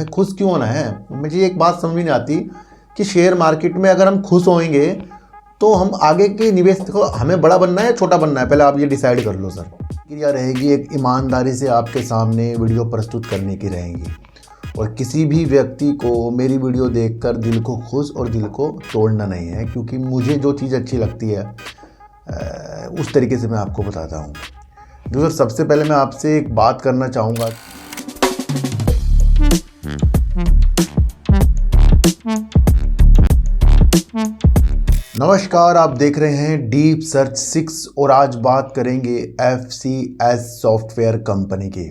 खुश क्यों होना है? मुझे एक बात समझ में नहीं आती कि शेयर मार्केट में अगर हम खुश होंगे तो हम आगे के निवेश देखो, हमें बड़ा बनना है या छोटा बनना है, पहले आप ये डिसाइड कर लो सर। क्रिया रहेगी एक ईमानदारी से आपके सामने वीडियो प्रस्तुत करने की रहेंगी, और किसी भी व्यक्ति को मेरी वीडियो देखकर दिल को खुश और दिल को तोड़ना नहीं है, क्योंकि मुझे जो चीज़ अच्छी लगती है उस तरीके से मैं आपको बताता हूँ। दोस्तों, सबसे पहले मैं आपसे एक बात करना चाहूँगा। नमस्कार, आप देख रहे हैं डीप सर्च 6 और आज बात करेंगे FCS सॉफ्टवेयर कंपनी की।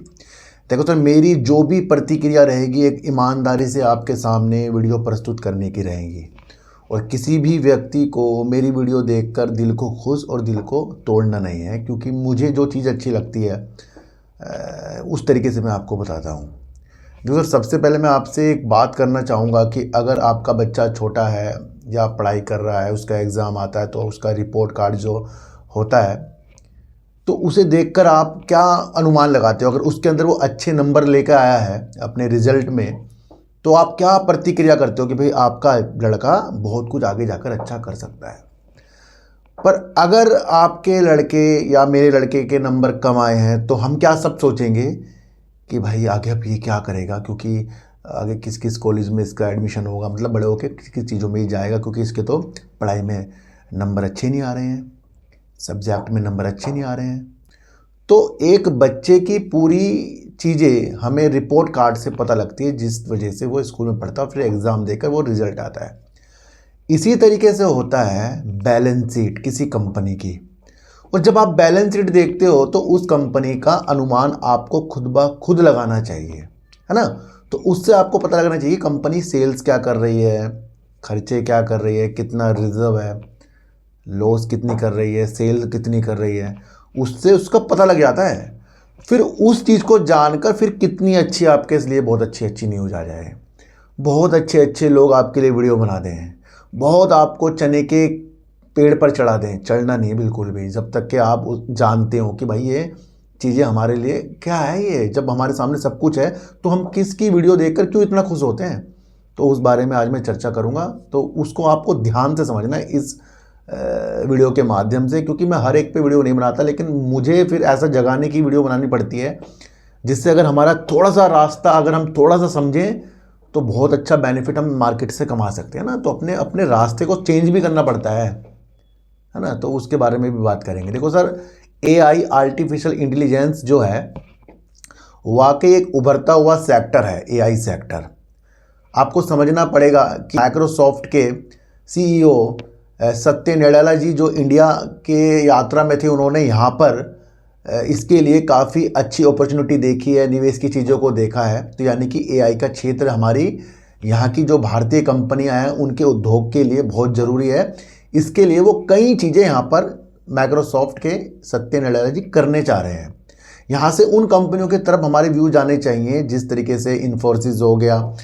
देखो सर, मेरी जो भी प्रतिक्रिया रहेगी एक ईमानदारी से आपके सामने वीडियो प्रस्तुत करने की रहेगी, और किसी भी व्यक्ति को मेरी वीडियो देखकर दिल को खुश और दिल को तोड़ना नहीं है, क्योंकि मुझे जो चीज़ अच्छी लगती है उस तरीके से मैं आपको बताता हूँ। देखो सर, सबसे पहले मैं आपसे एक बात करना चाहूँगा कि अगर आपका बच्चा छोटा है या पढ़ाई कर रहा है, उसका एग्ज़ाम आता है, तो उसका रिपोर्ट कार्ड जो होता है तो उसे देखकर आप क्या अनुमान लगाते हो? अगर उसके अंदर वो अच्छे नंबर लेकर आया है अपने रिज़ल्ट में, तो आप क्या प्रतिक्रिया करते हो कि भाई आपका लड़का बहुत कुछ आगे जाकर अच्छा कर सकता है। पर अगर आपके लड़के या मेरे लड़के के नंबर कम आए हैं तो हम क्या सब सोचेंगे कि भाई आगे अब ये क्या करेगा, क्योंकि आगे किस किस कॉलेज में इसका एडमिशन होगा, मतलब बड़े होकर किस किस चीज़ों में ही जाएगा, क्योंकि इसके तो पढ़ाई में नंबर अच्छे नहीं आ रहे हैं, सब्जेक्ट में नंबर अच्छे नहीं आ रहे हैं। तो एक बच्चे की पूरी चीज़ें हमें रिपोर्ट कार्ड से पता लगती है, जिस वजह से वो स्कूल में पढ़ता है, फिर एग्ज़ाम देकर वो रिज़ल्ट आता है। इसी तरीके से होता है बैलेंस शीट किसी कंपनी की, और जब आप बैलेंस शीट देखते हो तो उस कंपनी का अनुमान आपको खुद ब खुद लगाना चाहिए, है ना। तो उससे आपको पता लगना चाहिए कंपनी सेल्स क्या कर रही है, खर्चे क्या कर रही है, कितना रिजर्व है, लॉस कितनी कर रही है, सेल कितनी कर रही है, उससे उसका पता लग जाता है। फिर उस चीज़ को जानकर फिर कितनी अच्छी आपके लिए बहुत अच्छी अच्छी न्यूज़ आ जाए, बहुत अच्छे अच्छे लोग आपके लिए वीडियो बना दें, बहुत आपको चने के पेड़ पर चढ़ा दें। चढ़ना नहीं है बिल्कुल भी, जब तक कि आप जानते हो कि भाई ये चीज़ें हमारे लिए क्या है। ये जब हमारे सामने सब कुछ है तो हम किसकी वीडियो देखकर क्यों इतना खुश होते हैं, तो उस बारे में आज मैं चर्चा करूँगा। तो उसको आपको ध्यान से समझना है इस वीडियो के माध्यम से, क्योंकि मैं हर एक पे वीडियो नहीं बनाता, लेकिन मुझे फिर ऐसा जगाने की वीडियो बनानी पड़ती है जिससे अगर हमारा थोड़ा सा रास्ता अगर हम थोड़ा सा समझें तो बहुत अच्छा बेनिफिट हम मार्केट से कमा सकते हैं ना। तो अपने अपने रास्ते को चेंज भी करना पड़ता है ना। तो उसके बारे में भी बात करेंगे। देखो सर, AI आर्टिफिशियल इंटेलिजेंस जो है वाकई एक उभरता हुआ सेक्टर है। AI सेक्टर आपको समझना पड़ेगा कि माइक्रोसॉफ्ट के CEO सत्य नडेला जी जो इंडिया के यात्रा में थे, उन्होंने यहाँ पर इसके लिए काफ़ी अच्छी अपॉर्चुनिटी देखी है, निवेश की चीज़ों को देखा है। तो यानी कि AI का क्षेत्र हमारी यहाँ की जो भारतीय कंपनियाँ हैं उनके उद्योग के लिए बहुत ज़रूरी है। इसके लिए वो कई चीज़ें यहाँ पर माइक्रोसॉफ्ट के सत्य नडेला जी करने चाह रहे हैं। यहाँ से उन कंपनियों की तरफ हमारे व्यू जाने चाहिए, जिस तरीके से इन्फोसिस हो गया,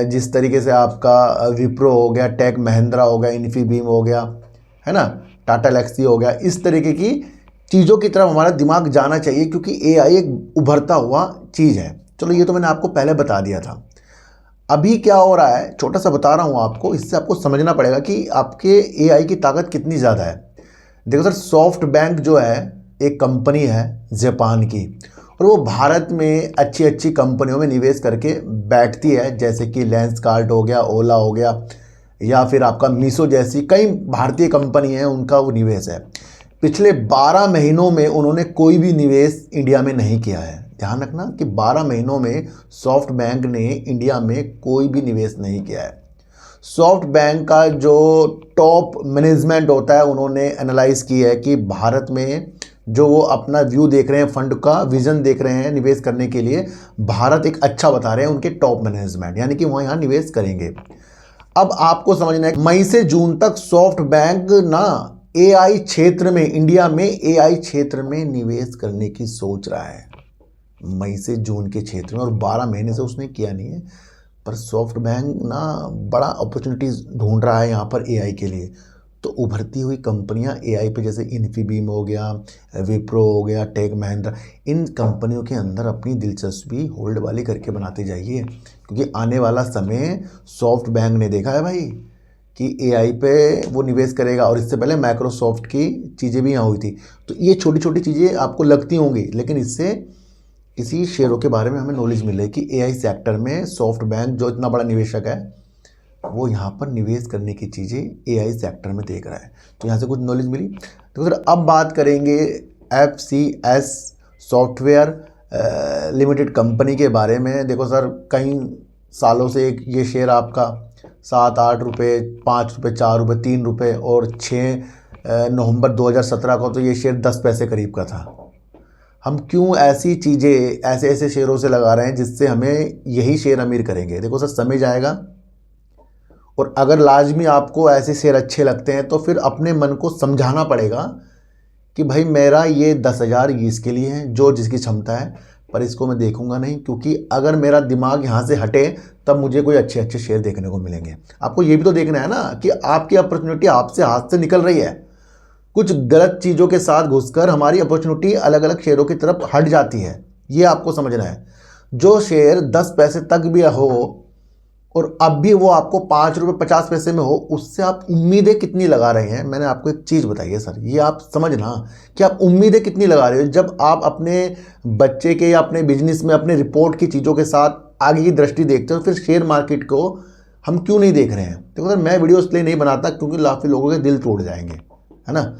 जिस तरीके से आपका विप्रो हो गया, टेक महिंद्रा हो गया, इन्फीबीम हो गया, है ना, टाटा एल्क्सी हो गया। इस तरीके की चीज़ों की तरफ हमारा दिमाग जाना चाहिए, क्योंकि AI एक उभरता हुआ चीज़ है। चलो, ये तो मैंने आपको पहले बता दिया था। अभी क्या हो रहा है छोटा सा बता रहा हूँ आपको, इससे आपको समझना पड़ेगा कि आपके AI की ताकत कितनी ज़्यादा है। देखो सर, सॉफ्ट बैंक जो है एक कंपनी है जापान की, और वो भारत में अच्छी अच्छी कंपनियों में निवेश करके बैठती है, जैसे कि लेंसकार्ट हो गया, ओला हो गया, या फिर आपका मीशो जैसी कई भारतीय कंपनी है, उनका वो निवेश है। पिछले 12 महीनों में उन्होंने कोई भी निवेश इंडिया में नहीं किया है। ध्यान रखना कि 12 महीनों में सॉफ्ट बैंक ने इंडिया में कोई भी निवेश नहीं किया है। सॉफ्ट बैंक का जो टॉप मैनेजमेंट होता है, उन्होंने एनालाइज की है कि भारत में जो वो अपना व्यू देख रहे हैं, फंड का विजन देख रहे हैं निवेश करने के लिए, भारत एक अच्छा बता रहे हैं उनके टॉप मैनेजमेंट, यानी कि वो यहाँ निवेश करेंगे। अब आपको समझना है, मई से जून तक सॉफ्ट बैंक ना AI क्षेत्र में, इंडिया में AI क्षेत्र में निवेश करने की सोच रहा है, मई से जून के क्षेत्र में, और 12 महीने से उसने किया नहीं है। पर सॉफ्ट बैंक ना बड़ा अपॉर्चुनिटीज़ ढूंढ रहा है यहाँ पर AI के लिए। तो उभरती हुई कंपनियां AI पे, जैसे इन्फीबीम हो गया, विप्रो हो गया, टेक महिंद्रा, इन कंपनियों के अंदर अपनी दिलचस्पी होल्ड वाली करके बनाते जाइए, क्योंकि आने वाला समय सॉफ्ट बैंक ने देखा है भाई कि एआई पे वो निवेश करेगा, और इससे पहले माइक्रोसॉफ्ट की चीज़ें भी यहाँ हुई थी। तो ये छोटी छोटी चीज़ें आपको लगती होंगी, लेकिन इससे इसी शेयरों के बारे में हमें नॉलेज मिल रही है कि एआई सेक्टर में सॉफ्ट बैंक जो इतना बड़ा निवेशक है वो यहाँ पर निवेश करने की चीज़ें एआई सेक्टर में देख रहा है। तो यहाँ से कुछ नॉलेज मिली। तो सर अब बात करेंगे FCS सॉफ्टवेयर लिमिटेड कंपनी के बारे में। देखो सर, कई सालों से एक ये शेयर आपका 7-8 रुपये, 5 रुपये, 4 रुपये, 3 रुपये, और 6 नवंबर 2017 को तो ये शेयर 10 पैसे करीब का था। हम क्यों ऐसी चीज़ें ऐसे ऐसे शेयरों से लगा रहे हैं जिससे हमें यही शेयर अमीर करेंगे? देखो सर, समय जाएगा, और अगर लाजमी आपको ऐसे शेयर अच्छे लगते हैं तो फिर अपने मन को समझाना पड़ेगा कि भाई मेरा ये 10,000 ये इसके लिए है, जो जिसकी क्षमता है, पर इसको मैं देखूंगा नहीं, क्योंकि अगर मेरा दिमाग यहाँ से हटे तब मुझे कोई अच्छे अच्छे शेयर देखने को मिलेंगे। आपको ये भी तो देखना है ना कि आपकी अपॉर्चुनिटी आपसे हाथ से निकल रही है। कुछ गलत चीज़ों के साथ घुसकर हमारी अपॉर्चुनिटी अलग अलग शेयरों की तरफ हट जाती है, ये आपको समझना है। जो शेयर 10 पैसे तक भी हो और अब भी वो आपको 5 रुपये 50 पैसे में हो, उससे आप उम्मीदें कितनी लगा रहे हैं? मैंने आपको एक चीज़ बताई है सर, ये आप समझना कि आप उम्मीदें कितनी लगा रहे हो। जब आप अपने बच्चे के या अपने बिजनेस में अपने रिपोर्ट की चीज़ों के साथ आगे की दृष्टि देखते हो, फिर शेयर मार्केट को हम क्यों नहीं देख रहे हैं? देखो सर, मैं वीडियो इसलिए नहीं बनाता क्योंकि काफ़ी लोगों के दिल टूट जाएंगे, है ना।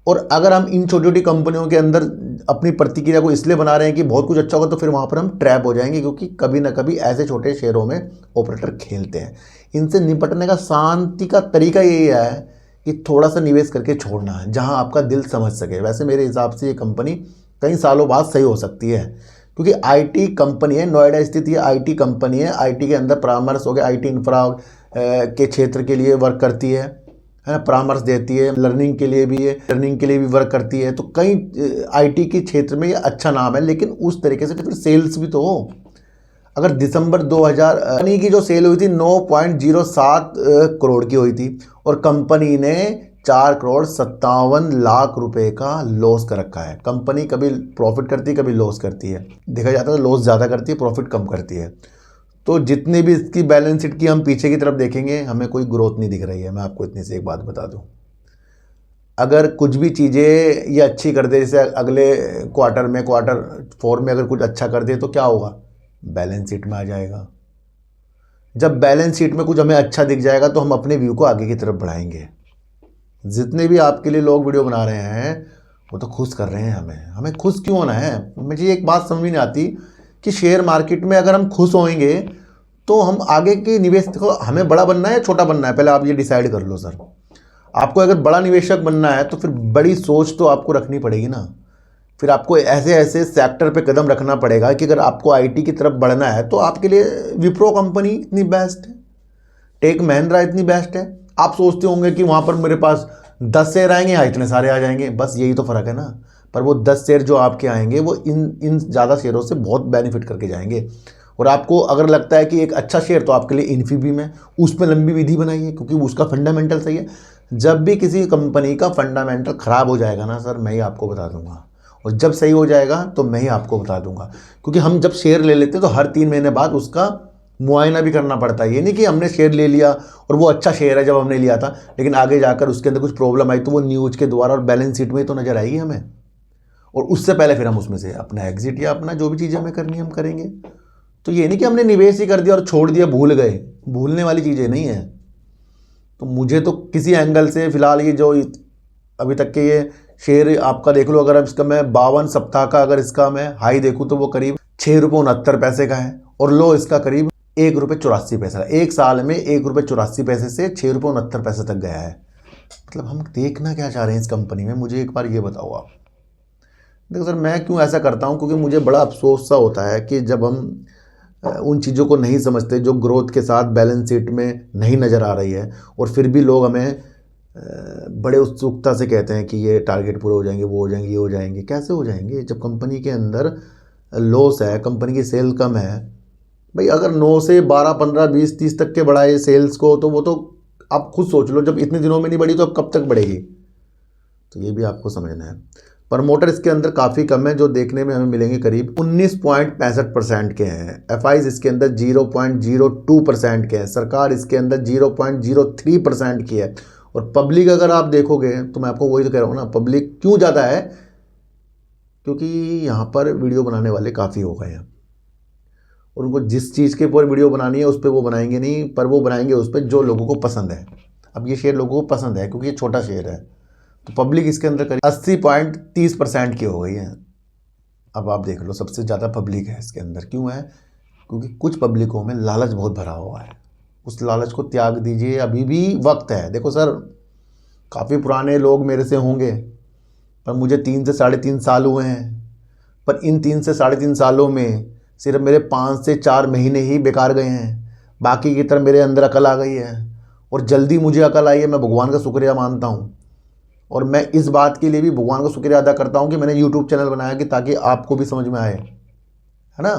और अगर हम इन छोटी छोटी कंपनियों के अंदर अपनी प्रतिक्रिया को इसलिए बना रहे हैं कि बहुत कुछ अच्छा होगा, तो फिर वहाँ पर हम ट्रैप हो जाएंगे, क्योंकि कभी ना कभी ऐसे छोटे शेयरों में ऑपरेटर खेलते हैं। इनसे निपटने का शांति का तरीका यही है कि थोड़ा सा निवेश करके छोड़ना है, जहाँ आपका दिल समझ सके। वैसे मेरे हिसाब से ये कंपनी कई सालों बाद सही हो सकती है, क्योंकि IT कंपनी है, नोएडा स्थित ये IT कंपनी है। IT के अंदर परामर्श हो गया, IT इंफ्रा के क्षेत्र के लिए वर्क करती है ना, परामर्श देती है, लर्निंग के लिए भी वर्क करती है। तो कई IT के क्षेत्र में ये अच्छा नाम है, लेकिन उस तरीके से फिर सेल्स भी तो हो। अगर दिसंबर 2000 कंपनी की जो सेल हुई थी 9.07 करोड़ की हुई थी, और कंपनी ने 4,57,00,000 रुपए का लॉस कर रखा है। कंपनी कभी प्रॉफिट करती है, कभी लॉस करती है। देखा जाता है लॉस ज़्यादा करती है, प्रॉफिट कम करती है। तो जितनी भी इसकी बैलेंस शीट की हम पीछे की तरफ देखेंगे, हमें कोई ग्रोथ नहीं दिख रही है। मैं आपको इतनी से एक बात बता दूं, अगर कुछ भी चीज़ें ये अच्छी कर दे, जैसे अगले क्वार्टर 4 में अगर कुछ अच्छा कर दे, तो क्या होगा? बैलेंस शीट में आ जाएगा। जब बैलेंस शीट में कुछ हमें अच्छा दिख जाएगा तो हम अपने व्यू को आगे की तरफ बढ़ाएंगे। जितने भी आपके लिए लोग वीडियो बना रहे हैं वो तो खुश कर रहे हैं हमें खुश क्यों होना है? मुझे एक बात समझ नहीं आती कि शेयर मार्केट में अगर हम खुश होंगे तो हम आगे के निवेश, देखो हमें बड़ा बनना है या छोटा बनना है, पहले आप ये डिसाइड कर लो सर। आपको अगर बड़ा निवेशक बनना है तो फिर बड़ी सोच तो आपको रखनी पड़ेगी ना। फिर आपको ऐसे ऐसे सेक्टर पे कदम रखना पड़ेगा कि अगर आपको IT की तरफ बढ़ना है तो आपके लिए विप्रो कंपनी इतनी बेस्ट है, टेक महिंद्रा इतनी बेस्ट है। आप सोचते होंगे कि वहाँ पर मेरे पास 10 शेयर आएंगे, यहाँ इतने सारे आ जाएंगे, बस यही तो फ़र्क है ना। पर वो 10 शेयर जो आपके आएंगे वो इन ज़्यादा शेयरों से बहुत बेनिफिट करके जाएंगे। और आपको अगर लगता है कि एक अच्छा शेयर तो आपके लिए इन्फीबीम है, उसमें लंबी विधि बनाइए क्योंकि उसका फंडामेंटल सही है। जब भी किसी कंपनी का फंडामेंटल ख़राब हो जाएगा ना सर, मैं ही आपको बता दूंगा, और जब सही हो जाएगा तो मैं ही आपको बता दूंगा। क्योंकि हम जब शेयर ले लेते हैं तो हर 3 महीने बाद उसका मुआयना भी करना पड़ता है। ये नहीं कि हमने शेयर ले लिया और वो अच्छा शेयर है जब हमने लिया था, लेकिन आगे जाकर उसके अंदर कुछ प्रॉब्लम आई तो वो न्यूज़ के द्वारा और बैलेंस शीट में तो नज़र आएगी हमें, और उससे पहले फिर हम उसमें से अपना एग्जिट या अपना जो भी चीज़ें हमें करनी है हम करेंगे। तो ये नहीं कि हमने निवेश ही कर दिया और छोड़ दिया, भूल गए, भूलने वाली चीज़ें नहीं है। तो मुझे तो किसी एंगल से फ़िलहाल ये जो अभी तक के ये शेयर आपका देख लो, अगर इसका मैं 52 सप्ताह का अगर इसका मैं हाई देखूँ तो वो करीब 6.69 का है, और लो इसका करीब 1.84 का। एक साल में 1.84 से 6.69 तक गया है। मतलब हम देखना क्या चाह रहे हैं इस कंपनी में, मुझे एक बार ये बताओ आप। देखो सर, मैं क्यों ऐसा करता हूँ, क्योंकि मुझे बड़ा अफसोस सा होता है कि जब हम उन चीज़ों को नहीं समझते जो ग्रोथ के साथ बैलेंस शीट में नहीं नज़र आ रही है, और फिर भी लोग हमें बड़े उत्सुकता से कहते हैं कि ये टारगेट पूरे हो जाएंगे, वो हो जाएंगे, ये हो जाएंगे। कैसे हो जाएंगे जब कंपनी के अंदर लॉस है, कंपनी की सेल कम है। भाई अगर 9 से 12, 15, 20, 30 तक के बढ़ाए सेल्स को, तो वो तो आप खुद सोच लो, जब इतने दिनों में नहीं बढ़ी तो अब कब तक बढ़ेगी? तो ये भी आपको समझना है। प्रमोटर इसके अंदर काफ़ी कम है, जो देखने में हमें मिलेंगे करीब 19.65% के हैं। एफआईज इसके अंदर 0.02% के हैं। सरकार इसके अंदर 0.03% की है। और पब्लिक अगर आप देखोगे तो मैं आपको वही तो कह रहा हूँ ना, पब्लिक क्यों ज़्यादा है, क्योंकि यहाँ पर वीडियो बनाने वाले काफ़ी हो गए हैं और उनको जिस चीज़ के ऊपर वीडियो बनानी है उस पर वो बनाएंगे नहीं, पर वो बनाएंगे उस पर जो लोगों को पसंद है। अब ये शेयर लोगों को पसंद है क्योंकि ये छोटा शेयर है, तो पब्लिक इसके अंदर करीब 80.30% की हो गई है। अब आप देख लो, सबसे ज़्यादा पब्लिक है इसके अंदर। क्यों है? क्योंकि कुछ पब्लिकों में लालच बहुत भरा हुआ है। उस लालच को त्याग दीजिए, अभी भी वक्त है। देखो सर, काफ़ी पुराने लोग मेरे से होंगे, पर मुझे 3 से 3.5 साल हुए हैं। पर इन 3 से 3.5 सालों में सिर्फ मेरे 5 से 4 महीने ही बेकार गए हैं। बाकी की तरह मेरे अंदर अकल आ गई है और जल्दी मुझे अकल आई है। मैं भगवान का शुक्रिया मानता हूँ और मैं इस बात के लिए भी भगवान का शुक्रिया अदा करता हूँ कि मैंने यूट्यूब चैनल बनाया कि ताकि आपको भी समझ में आए, है ना।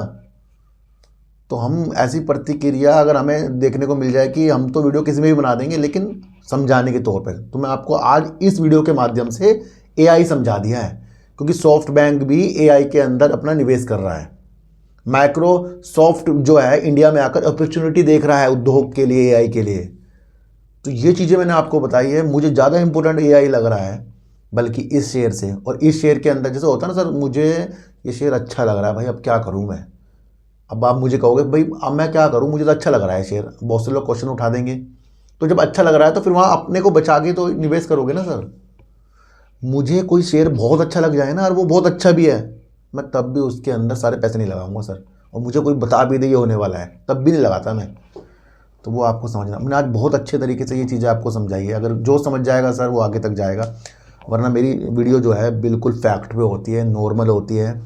तो हम ऐसी प्रतिक्रिया अगर हमें देखने को मिल जाए कि हम तो वीडियो किसी में भी बना देंगे, लेकिन समझाने के तौर पर, तो मैं आपको आज इस वीडियो के माध्यम से एआई समझा दिया है। क्योंकि सॉफ्ट बैंक भी एआई के अंदर अपना निवेश कर रहा है। माइक्रोसॉफ्ट जो है इंडिया में आकर अपॉर्चुनिटी देख रहा है उद्योग के लिए, एआई के लिए। तो ये चीज़ें मैंने आपको बताई है। मुझे ज़्यादा इंपॉर्टेंट एआई लग रहा है बल्कि इस शेयर से। और इस शेयर के अंदर जैसे होता है ना सर, मुझे ये शेयर अच्छा लग रहा है भाई, अब क्या करूँ मैं। अब आप मुझे कहोगे भाई अब मैं क्या करूँ, मुझे तो अच्छा लग रहा है शेयर। बहुत से लोग क्वेश्चन उठा देंगे। तो जब अच्छा लग रहा है तो फिर वहाँ अपने को बचा के तो निवेश करोगे ना सर। मुझे कोई शेयर बहुत अच्छा लग जाए ना और वो बहुत अच्छा भी है, मैं तब भी उसके अंदर सारे पैसे नहीं लगाऊंगा सर। और मुझे कोई बता भी दे ये होने वाला है, तब भी नहीं लगाता मैं। तो वो आपको समझना, मैंने आज बहुत अच्छे तरीके से ये चीज़ें आपको समझाई है। अगर जो समझ जाएगा सर वो आगे तक जाएगा, वरना मेरी वीडियो जो है बिल्कुल फैक्ट पे होती है, नॉर्मल होती है।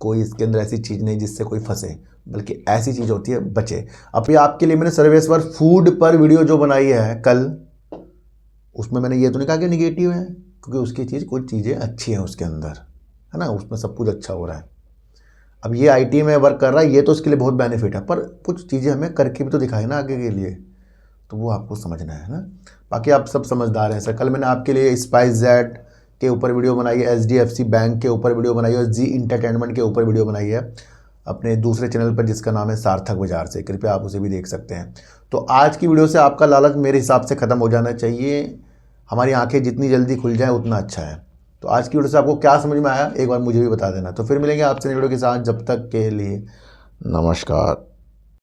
कोई इसके अंदर ऐसी चीज़ नहीं जिससे कोई फंसे, बल्कि ऐसी चीज़ होती है बचे। अब ये आपके लिए मैंने सर्वेश्वर फूड पर वीडियो जो बनाई है कल, उसमें मैंने ये तो नहीं कहा कि निगेटिव है, क्योंकि उसकी चीज़ कुछ चीज़ें अच्छी हैं उसके अंदर, है ना। उसमें सब कुछ अच्छा हो रहा है। अब ये आईटी में वर्क कर रहा है, ये तो उसके लिए बहुत बेनिफिट है, पर कुछ चीज़ें हमें करके भी तो दिखाए ना आगे के लिए, तो वो आपको समझना है ना। बाकी आप सब समझदार हैं सर। कल मैंने आपके लिए SpiceJet के ऊपर वीडियो बनाई है, HDFC बैंक के ऊपर वीडियो बनाई है और जी इंटरटेनमेंट के ऊपर वीडियो बनाई है अपने दूसरे चैनल पर, जिसका नाम है सार्थक बाजार से। कृपया आप उसे भी देख सकते हैं। तो आज की वीडियो से आपका लालच मेरे हिसाब से ख़त्म हो जाना चाहिए। हमारी आंखें जितनी जल्दी खुल जाए उतना अच्छा है। तो आज की वीडियो से आपको क्या समझ में आया, एक बार मुझे भी बता देना। तो फिर मिलेंगे आपसे नई वीडियो के साथ, जब तक के लिए नमस्कार।